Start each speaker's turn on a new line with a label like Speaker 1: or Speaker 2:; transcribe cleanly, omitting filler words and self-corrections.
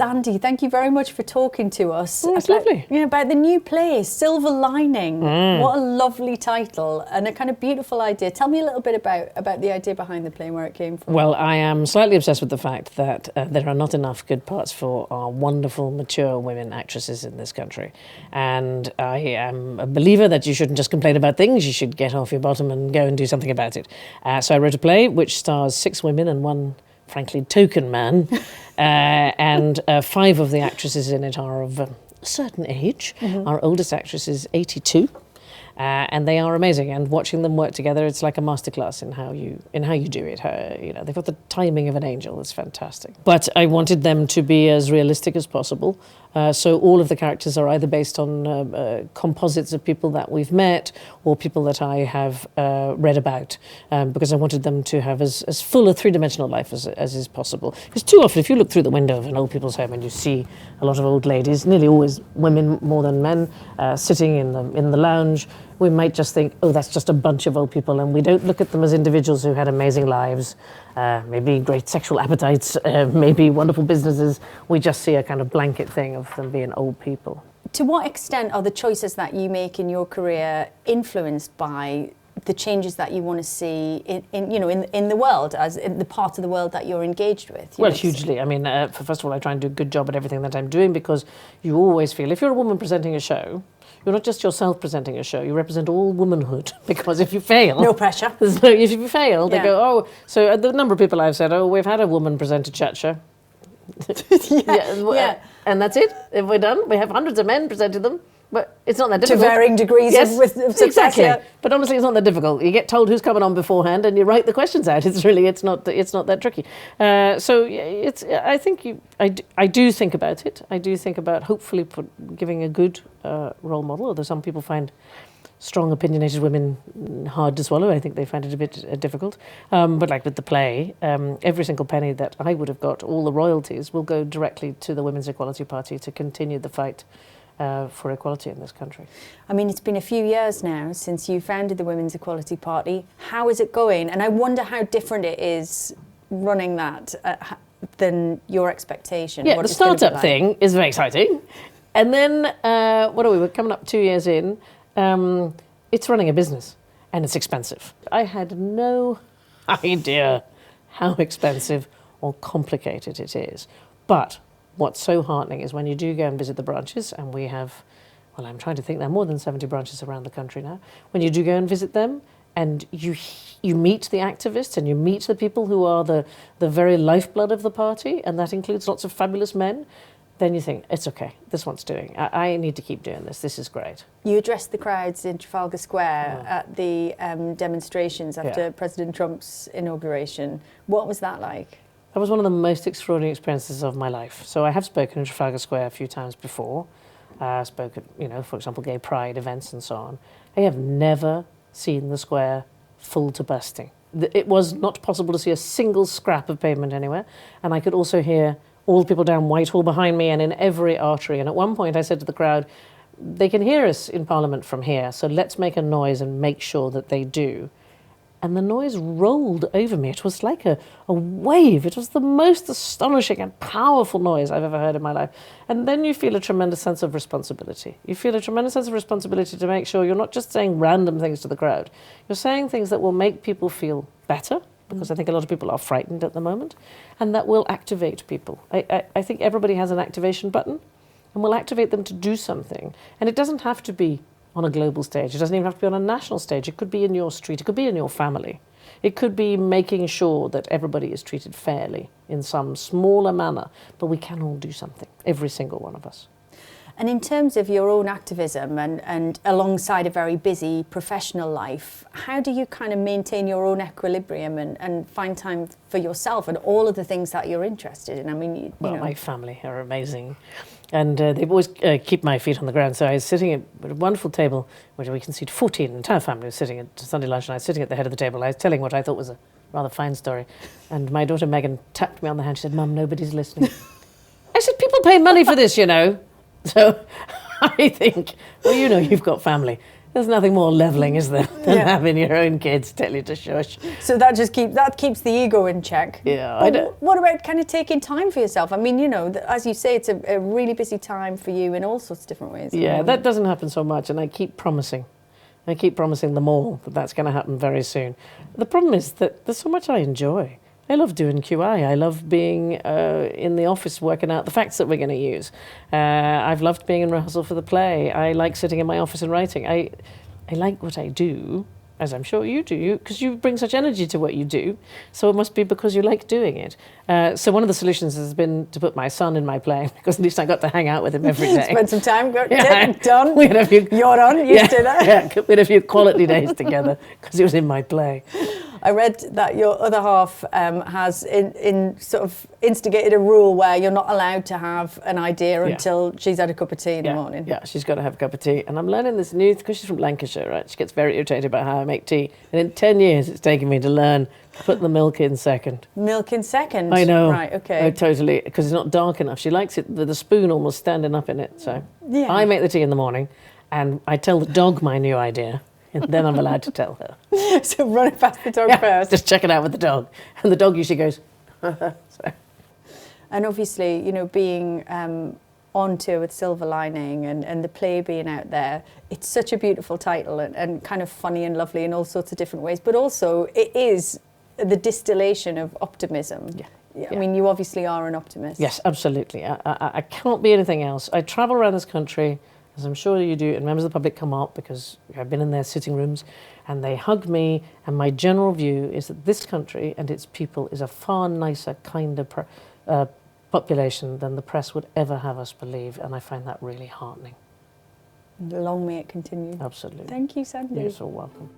Speaker 1: Sandi, thank you very much for talking to us.
Speaker 2: It's lovely.
Speaker 1: About the new play, Silver Lining. What a lovely title and a kind of beautiful idea. Tell me a little bit about the idea behind the play and where it came from.
Speaker 2: Well, I am slightly obsessed with the fact that there are not enough good parts for our wonderful, mature women actresses in this country. And I am a believer that you shouldn't just complain about things, you should get off your bottom and go and do something about it. So I wrote a play which stars 6 women and one, frankly, token man. And 5 of the actresses in it are of a certain age. Our oldest actress is 82. And they are amazing, and watching them work together, it's like a masterclass in how you do it. They've got the timing of an angel. It's fantastic. But I wanted them to be as realistic as possible. So all of the characters are either based on composites of people that we've met or people that I have read about, because I wanted them to have as full a 3-dimensional life as is possible. Because too often, if you look through the window of an old people's home and you see a lot of old ladies, nearly always women more than men, sitting in the lounge, we might just think, oh, that's just a bunch of old people, and we don't look at them as individuals who had amazing lives, maybe great sexual appetites, maybe wonderful businesses. We just see a kind of blanket thing of them being old people.
Speaker 1: To what extent are the choices that you make in your career influenced by the changes that you want to see in the world, as in the part of the world that you're engaged with?
Speaker 2: Well, hugely. I mean, first of all, I try and do a good job at everything that I'm doing, because you always feel, if you're a woman presenting a show, you're not just yourself presenting a show, you represent all womanhood. Because if you fail...
Speaker 1: No pressure.
Speaker 2: If you fail, they go, oh... So the number of people I've said, oh, we've had a woman present a chat show. And that's it. If we're done, we have hundreds of men presenting them. But it's not that difficult.
Speaker 1: To varying degrees of success.
Speaker 2: Exactly. Yeah. But honestly, it's not that difficult. You get told who's coming on beforehand, and you write the questions out. It's not that tricky. I do think about it. I do think about hopefully giving a good role model. Although some people find strong, opinionated women hard to swallow. I think they find it a bit difficult. But like with the play, every single penny that I would have got, all the royalties, will go directly to the Women's Equality Party to continue the fight for equality in this country.
Speaker 1: I mean, it's been a few years now since you founded the Women's Equality Party. How is it going? And I wonder how different it is running that than your expectation.
Speaker 2: Yeah, the startup thing is very exciting. And then, we're coming up 2 years in. It's running a business, and it's expensive. I had no idea how expensive or complicated it is. But what's so heartening is when you do go and visit the branches, and we have, well, I'm trying to think, there are more than 70 branches around the country now. When you do go and visit them, and you meet the activists, and you meet the people who are the very lifeblood of the party, and that includes lots of fabulous men, then you think, it's okay, this one's doing. I need to keep doing this. This is great.
Speaker 1: You addressed the crowds in Trafalgar Square at the demonstrations after President Trump's inauguration. What was that like?
Speaker 2: That was one of the most extraordinary experiences of my life. So I have spoken in Trafalgar Square a few times before. Spoken, for example, gay pride events and so on. I have never seen the square full to bursting. It was not possible to see a single scrap of pavement anywhere. And I could also hear all the people down Whitehall behind me and in every artery. And at one point I said to the crowd, they can hear us in Parliament from here, so let's make a noise and make sure that they do. And the noise rolled over me. It was like a wave. It was the most astonishing and powerful noise I've ever heard in my life. And then you feel a tremendous sense of responsibility. You feel a tremendous sense of responsibility to make sure you're not just saying random things to the crowd. You're saying things that will make people feel better, because I think a lot of people are frightened at the moment, and that will activate people. I think everybody has an activation button, and we'll activate them to do something. And it doesn't have to be on a global stage. It doesn't even have to be on a national stage. It could be in your street. It could be in your family. It could be making sure that everybody is treated fairly in some smaller manner. But we can all do something, every single one of us.
Speaker 1: And in terms of your own activism and alongside a very busy professional life, how do you kind of maintain your own equilibrium and find time for yourself and all of the things that you're interested in? I mean,
Speaker 2: my family are amazing. And they always keep my feet on the ground. So I was sitting at a wonderful table where we can seat 14. The entire family was sitting at Sunday lunch, and I was sitting at the head of the table. I was telling what I thought was a rather fine story. And my daughter Megan tapped me on the hand. She said, "Mum, nobody's listening." I said, "People pay money for this, So I think, well, you've got family. There's nothing more levelling, is there, than
Speaker 1: Yeah.
Speaker 2: having your own kids tell you to shush.
Speaker 1: So that just keeps the ego in check.
Speaker 2: Yeah,
Speaker 1: But
Speaker 2: I don't.
Speaker 1: what about kind of taking time for yourself? I mean, you know, as you say, it's a really busy time for you in all sorts of different ways.
Speaker 2: Yeah, that doesn't happen so much, and I keep promising. I keep promising them all that that's going to happen very soon. The problem is that there's so much I enjoy. I love doing QI. I love being in the office working out the facts that we're going to use. I've loved being in rehearsal for the play. I like sitting in my office and writing. I like what I do, as I'm sure you do, because you bring such energy to what you do. So it must be because you like doing it. So one of the solutions has been to put my son in my play, because at least I got to hang out with him every day.
Speaker 1: Spend some time,
Speaker 2: Yeah.
Speaker 1: done.
Speaker 2: We had a few,
Speaker 1: You're on, you stay there.
Speaker 2: yeah, we had a few quality days together because he was in my play.
Speaker 1: I read that your other half has in sort of instigated a rule where you're not allowed to have an idea until she's had a cup of tea in the morning.
Speaker 2: Yeah, she's got to have a cup of tea. And I'm learning this new, because she's from Lancashire, right? She gets very irritated about how I make tea. And in 10 years, it's taken me to learn to put the milk in second.
Speaker 1: Milk in second?
Speaker 2: I know.
Speaker 1: Right, okay.
Speaker 2: Oh, totally, because it's not dark enough. She likes it with the spoon almost standing up in it. So
Speaker 1: Yeah.
Speaker 2: I make the tea in the morning, and I tell the dog my new idea. And then I'm allowed to tell her.
Speaker 1: So run it past the dog first.
Speaker 2: Just check it out with the dog. And the dog usually goes, so.
Speaker 1: And obviously, you know, being on tour with Silver Lining and the play being out there, it's such a beautiful title and kind of funny and lovely in all sorts of different ways. But also, it is the distillation of optimism.
Speaker 2: Yeah.
Speaker 1: I mean, you obviously are an optimist.
Speaker 2: Yes, absolutely. I cannot be anything else. I travel around this country, as I'm sure you do, and members of the public come up because I've been in their sitting rooms, and they hug me, and my general view is that this country and its people is a far nicer, kinder population than the press would ever have us believe, and I find that really heartening.
Speaker 1: Long may it continue.
Speaker 2: Absolutely.
Speaker 1: Thank you, Sandi.
Speaker 2: You're so welcome.